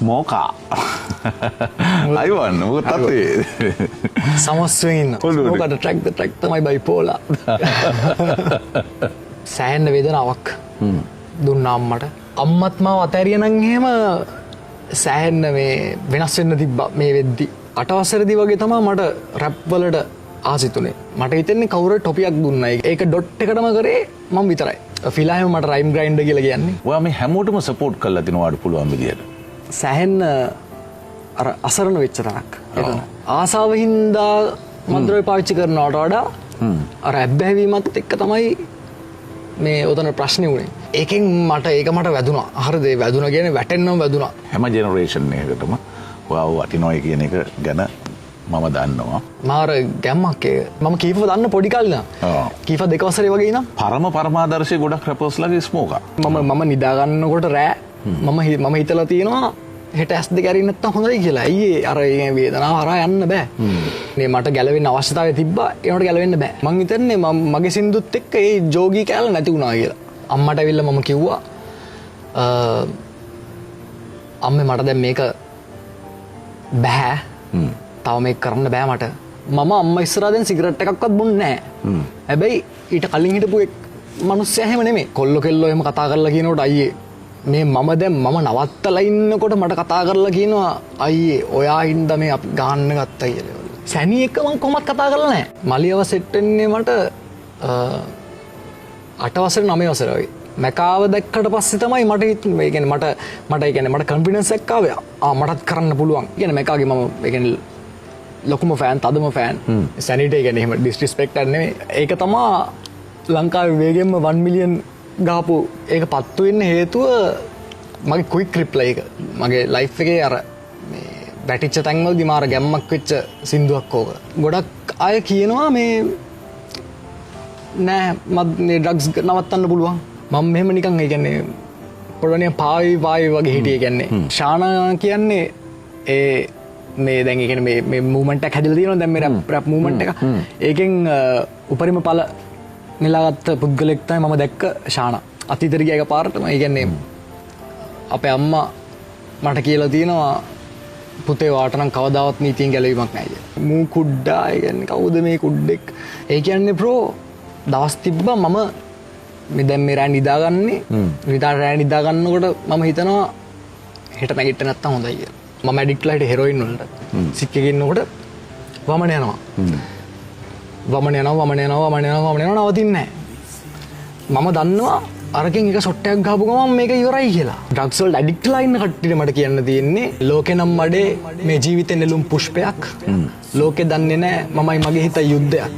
ස්මෝකා Ivan මොකද තත්ත්වේ සමස්වෙන් ඉන්න මොකට ට්‍රැක් තමයි බයිපෝලා සෑහෙන වේදනාවක් දුන්නා අම්මට අම්මත් මාව අතෑරියා නම් එහෙම සෑහෙන මේ වෙනස් වෙන්න තිබ්බා මේ වෙද්දි 8 වසරේදී වගේ තමයි මට රැප් වලට ආසිතුනේ මට හිතෙන්නේ කවුරු ටොපියක් දුන්නා ඒක ඩොට් එකටම කරේ මම විතරයි ෆිලාහෙම මට රයිම් ග්‍රයින්ඩර් කියලා කියන්නේ ඔයා මේ හැමෝටම සපෝට් කරලා තිනවාට පුළුවන් විදියට සෑහෙන අර අසරණ වෙච්ච තරක් එතන ආසාව හින්දා මන්ත්‍රය පාවිච්චි කරනවට වඩා අර ඇබ්බැහිවීමත් එක්ක තමයි මේ උතන ප්‍රශ්නේ උනේ ඒකෙන් මට වැදුනා හරිද ඒ වැදුනා කියන්නේ වැටෙන්නම වැදුනා හැම ජෙනරේෂන් එකකටම ඔයා වටිනොයි කියන එක ගැන මම දන්නවා මාර ගැම්මක් ඒක මම කීපව දන්න පොඩි කාලේ නම් කීප දෙක වසරේ වගේ ඉනම් පරමාදර්ශී ගොඩක් රැපර්ස්ලාගේ ස්මෝකා මම නිදා ගන්නකොට රෑ මම හිතලා තියෙනවා හෙට ඇස් දෙක ඇරින්න නැත්තම් හොඳයි කියලා. අයියේ අර ඒ වේදනාව හරහා යන්න බෑ. මේ මට ගැලවෙන්න අවශ්‍යතාවය තිබ්බා. ඒකට ගැලවෙන්න බෑ. මං හිතන්නේ මගේ සින්දුත් එක්ක ඒ ජෝගී කැල නැති වුණා කියලා. අම්මට ඇවිල්ලා මම කිව්වා අම්මේ මට දැන් මේක බෑ. තව මේක කරන්න බෑ මට. මම අම්මා ඉස්සරහා දැන් සිගරට් එකක්වත් බොන්නේ නැහැ. හැබැයි ඊට කලින් හිටපු මිනිස්සයා එහෙම නෙමෙයි. කොල්ල කෙල්ලෝ එහෙම කතා කරලා කියනකොට අයියේ මේ මම නවත්තලා ඉන්නකොට මට කතා කරලා කියනවා අයියේ ඔයා හින්දා මේ අපි ගහන්න ගත්තා කියලා. සැනි එක මම කොහොමත් කතා කරලා නැහැ. මලියව සෙට් වෙන්නේ මට 8 වසරේ 9 වසරේ වගේ. මැකාව දැක්කට පස්සේ තමයි මට හිතුනේ. ඒ කියන්නේ මට කොන්ෆිඩන්ස් එකක් ආවේ. මටත් කරන්න පුළුවන්. කියන්නේ මැකාගේ මම ඒ කියන්නේ ලොකුම ෆෑන්, තදම ෆෑන්. සැනිට ඒ කියන්නේ එහෙම ඩිස්රිස්පෙක්ට් නෙමෙයි. ඒක තමයි ලංකාවේ වේගෙන්ම 1 මිලියන් ගාපු ඒක පත්තු වෙන්න හේතුව මගේ ක්වික් රිප්ලයි එක මගේ ලයිෆ් එකේ අර මේ වැටිච්ච තැන්වලදී මාර ගැම්මක් වෙච්ච සින්දුවක් ඕක. ගොඩක් අය කියනවා මේ නෑ මේ ඩ්‍රග්ස් නවත්තන්න පුළුවන්. මම මෙහෙම නිකන් ඒ කියන්නේ පොඩ්ඩක් පාවි වගේ හිටියේ කියන්නේ. ශානා කියන්නේ ඒ මේ දැන් ඒ කියන්නේ මේ මූවමන්ට් එකක් හැදලා තියෙනවා දැන් මේ රැප් මූවමන්ට් එක. ඒකෙන් උපරිම ඵල නිලාගත්ත පුද්ගලෙක් තමයි මම දැක්ක ශානා. අතීතෙට ගිය එකපාරටම ඒ කියන්නේ අපේ අම්මා මට කියලා තියෙනවා පුතේ වාට නම් කවදාවත් නීතියෙන් ගැලවීමක් නැහැ කියලා. මූ කුඩ්ඩා ඒ කියන්නේ කවුද මේ කුඩ්ඩෙක්? ඒ කියන්නේ බ්‍රෝ දවස් තිබ්බා මම මේ දැන් මේ රෑ නිදාගන්නේ. රෑ නිදා ගන්නකොට මම හිතනවා හෙට නැගිට නැත්තම් හොඳයි කියලා. මම ඇඩික්ට්ලා හිටියේ හෙරොයින් වලට. සික් එකේ ඉන්නකොට වමන යනවා. වමන යනවා නවතින්නේ නැහැ. මම දන්නවා අරකින් එක ෂොට් එකක් ගහපු ගමන් මේක ඉවරයි කියලා. ඩ්‍රග්ස් වලට ඇඩික්ට්ලා ඉන්න කට්ටියට මට කියන්න තියෙන්නේ ලෝකේ නම් මඩේ මේ ජීවිතේ නෙළුම් පුෂ්පයක්. ලෝකේ දන්නේ නැහැ මමයි මගේ හිත යුද්ධයක්.